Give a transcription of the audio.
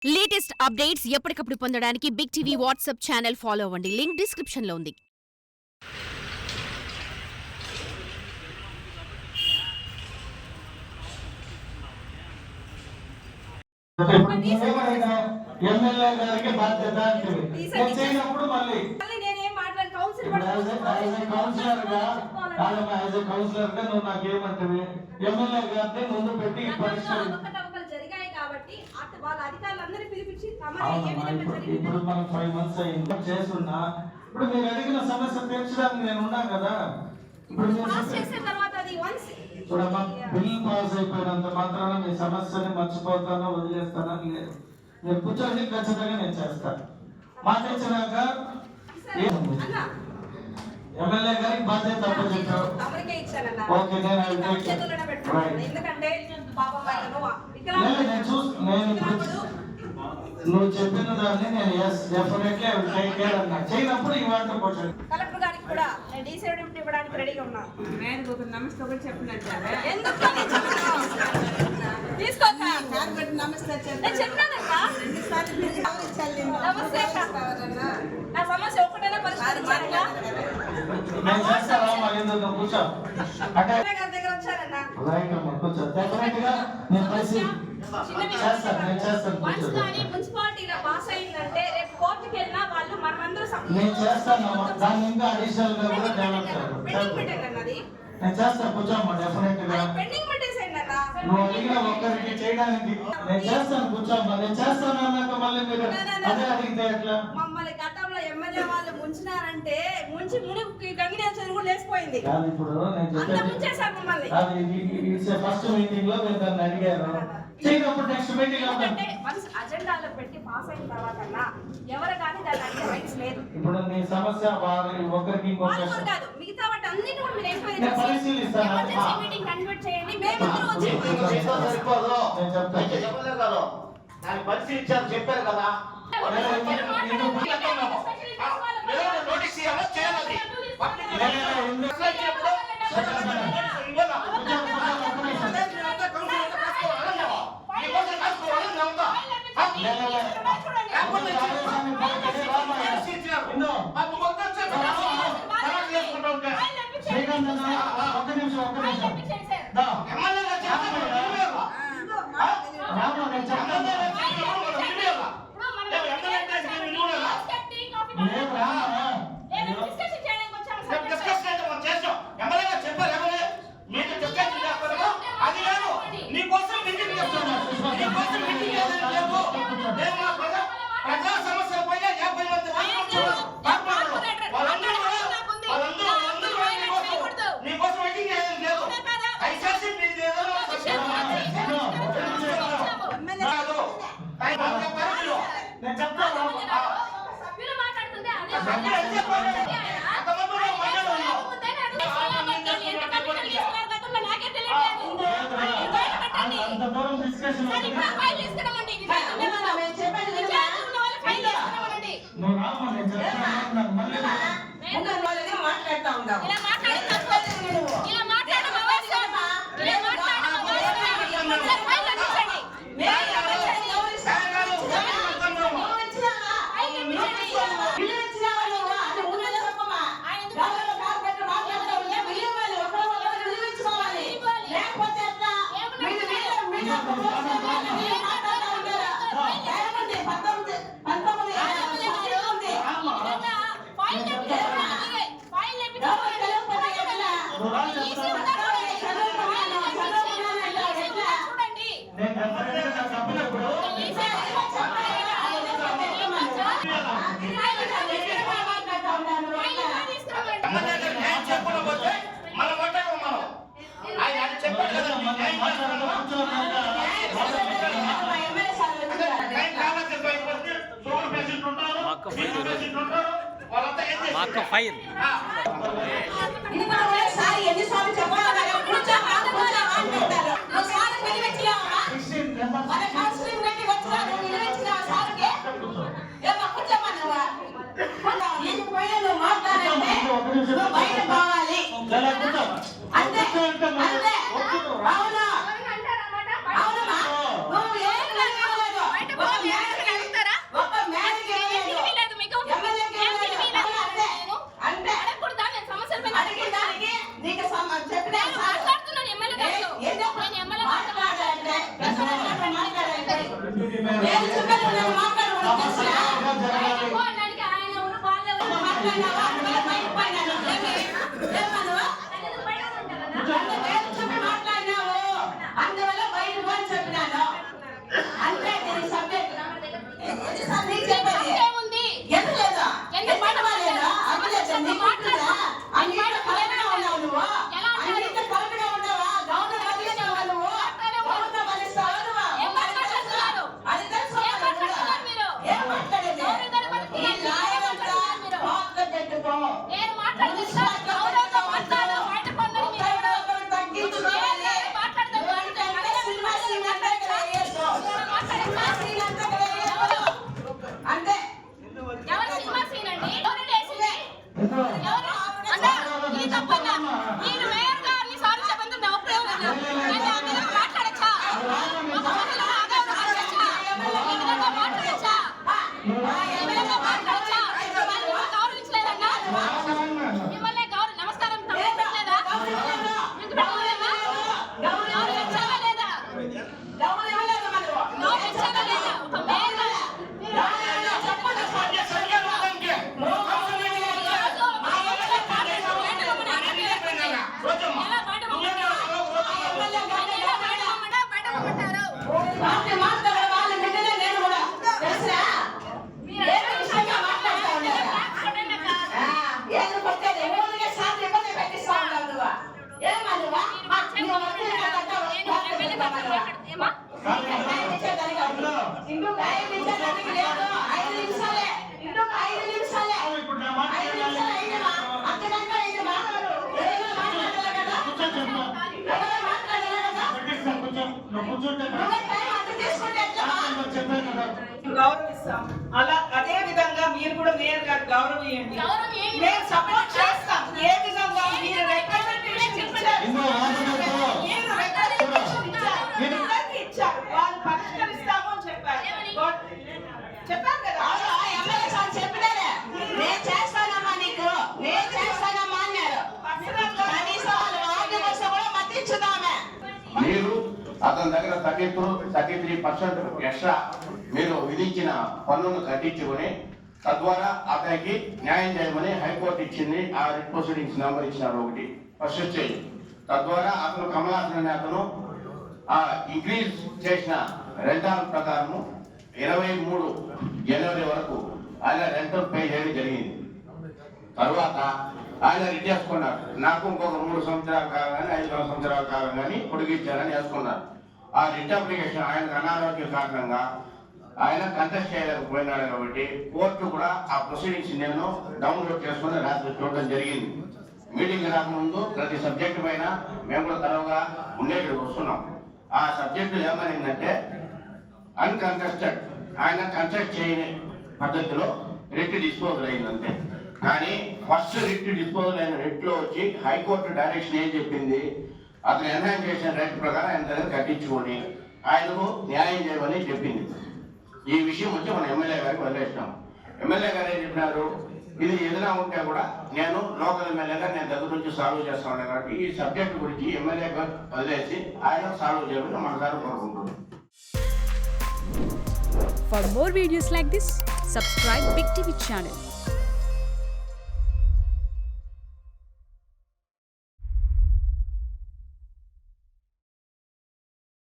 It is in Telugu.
లేటెస్ట్ అప్డేట్స్ ఎప్పటికప్పుడు పొందడానికి big TV WhatsApp channel follow అవ్వండి. లింక్ డిస్క్రిప్షన్ లో ఉంది. ఎమ్మెల్యే గారికి బాధ్యత చేయనప్పుడు మళ్ళీ కౌన్సిలర్ గా నువ్వు నాకేమంటవి ఎమ్మెల్యే గారిని ముందు పెట్టి ఇప్పుడు మనం 5 months అయింది చేస్తున్నా. ఇప్పుడు మీరు అడిగిన సమస్య తీర్చడానికి నేను ఉన్నా కదా. ఇప్పుడు చూడమ్మా, బిల్ పాస్ అయిపోయినంత మాత్రాన మీ సమస్యని మర్చిపోతానో వదిలేస్తానో లేదు. మీరు కూర్చొని ఖచ్చితంగా నేను చేస్తాను. మాట ఇచ్చినాక ఎమ్మెల్యే గారికి బాధ్యత అప్పచెప్పారు. ఓకే, నువ్వు చెప్పిన దాన్ని నేను డెఫినెట్లీ టేక్ కేర్ అన్నా. చేయనప్పుడు ఈ వాటర్ క్వశ్చన్ కలెక్టర్ గారికి కూడా నేను డీసీడెంట్ ఇవ్వడానికి రెడీగా ఉన్నా. నేను ఒక నమస్తే కూడా చెప్పినట్టు ఎందుకు తీసుకోక నమస్తే నేను చెప్పానక్క. నమస్తే నా సమస్య ఒక్కటైనా పరిష్కరించారా? నేను చేస్తావా? ఎందుకు కూర్చో అంటే గారి దగ్గర వచ్చారన్నా. కూర్చో డెఫినెట్గా నేను మున్సిపాలిటీలో పాస్ అయిందంటే రేపు కోర్టుకి వెళ్ళినా వాళ్ళు మనమందరూ నేను చేస్తాను. దాన్ని ఇంకా అడిషనల్ గా కూడా డెవలప్ చేయాలి. నేను చేస్తాను. కూర్చోమ్మా, డెఫినెట్ గా నువ్వు అడిగిన ఒక్కరికి చేయడానికి నేను చేస్తాను. కూర్చోమ్మా, నేను చేస్తాను అన్నాక మళ్ళీ మీరు అదే అడిగితే ఎట్లా? మమ్మల్ని గతంలో ఎమ్మెల్యే వాళ్ళు ముంచినారంటే ముంచి ముని గంగినేశ్వరి కూడా లేసిపోయింది. ఇప్పుడు నేను ముంచేశారు మమ్మల్ని. ఫస్ట్ మీటింగ్ లో మీరు దాన్ని అడిగారు. చేయనప్పుడు నెక్స్ట్ మీటింగ్ అంటే వన్స్ అజెండాలో పెట్టి పాస్ అయిన తర్వాత ఎవరు కానీ దాన్ని అడిగే రైట్స్ లేదు. ఇప్పుడు నీ సమస్య ఒకరికి ఇంకొకరికి కాదు, మిగతా వాటి అన్నిటి కూడా మీరు ఎంక్వైరీ నేను పరిశీలిస్తాను. ఎమర్జెన్సీ మీటింగ్ కన్వర్ట్ చేయండి. మేమందరూ వచ్చి సరిపోదు. నేను చెప్తాను. చెప్పలేదు కదా, దాన్ని పరిశీలించారు చెప్పారు కదా. నోటీస్ ఇవ్వాలి చేయాలి. ప్రజా సమస్యల పైన 50 మంది నీకోసం వెయిటింగ్ లేదు. దయచేసి మీరు నేను చెప్తాను. అంత దూరం డిస్కషన్ నువ్వు రామా, నేను చెప్తాను. మళ్ళీ మాట్లాడుతూ ఉన్నావు. చెప్పకపోతే మన కొట్టకు మనం ఆయన చెప్పారు కదా. ఫైర్ అవునా అవునా జరగాలి. సమస్య జరగాలి. గౌరవిస్తాం. అలా అదే విధంగా మీరు కూడా మేయర్ గారు గౌరవించండి. మేము సపోర్ట్ చేస్తాం. ఏ విధంగా మీరు రిప్రజెంటేషన్ ఇచ్చారు, వాళ్ళు పరిష్కరిస్తాము అని చెప్పారు. చెప్పారు కదా. మీరు అతని దగ్గర 33% ఎక్స్ట్రా మీరు విధించిన పన్నును కట్టించుకుని తద్వారా అతనికి న్యాయం చేయమని హైకోర్టు ఇచ్చింది. ఆ రిట్ ప్రొసీడింగ్స్ నెంబర్ ఇచ్చినారు ఒకటి ఫస్ట్ స్టేజ్. తద్వారా అతను కమలాసన్ అనే అతను ఆ ఇంక్రీజ్ చేసిన రెంటల్ ప్రకారము 23 జనవరి వరకు ఆయన రెంటల్ పే చేయడం జరిగింది. తర్వాత ఆయన రిట్ చేసుకున్నారు. నాకు ఇంకొక 3 సంవత్సరాలు కావాలని 5 సంవత్సరాల కాలం కానీ పొడిగించాలని వేసుకున్నారు. ఆ రిట్ అప్లికేషన్ ఆయనకు అనారోగ్య కారణంగా ఆయన కంటెస్ట్ చేయలేకపోయినాడు కాబట్టి కోర్టు కూడా ఆ ప్రొసీడింగ్స్ నేను డౌన్లోడ్ చేసుకుని రాత్రి చూడడం జరిగింది. మీటింగ్ రాకముందు ప్రతి సబ్జెక్టు పైన మేము కూడా తరవుగా ఉండేటికి వస్తున్నాం. ఆ సబ్జెక్టు ఏమైందంటే అన్కంటెస్టెడ్, ఆయన కంటెస్ట్ చేయని పద్ధతిలో రిట్ డిస్పోజల్ అయిందంటే. కానీ ఫస్ట్ రిట్ డిస్పోజల్ అయిన రిట్లో వచ్చి హైకోర్టు డైరెక్షన్ ఏం చెప్పింది, అతను ఎన్హాన్స్ చేసిన రైట్ ప్రకారం ఆయన దగ్గర కట్టించుకొని ఆయనకు న్యాయం చేయమని చెప్పింది. ఈ విషయం వచ్చి మన ఎమ్మెల్యే గారికి వదిలేసినాం. ఎమ్మెల్యే గారు ఏం చెప్పినారు, ఇది ఏదైనా ఉంటే కూడా నేను లోకల్ ఎమ్మెల్యేగా నేను దగ్గర నుంచి సాల్వ్ చేస్తాను కాబట్టి ఈ సబ్జెక్ట్ గురించి ఎమ్మెల్యే గారు వదిలేసి ఆయన సాల్వ్ చేయమని మన గారు కోరుకుంటున్నాం. For more videos like this, subscribe Big TV channel.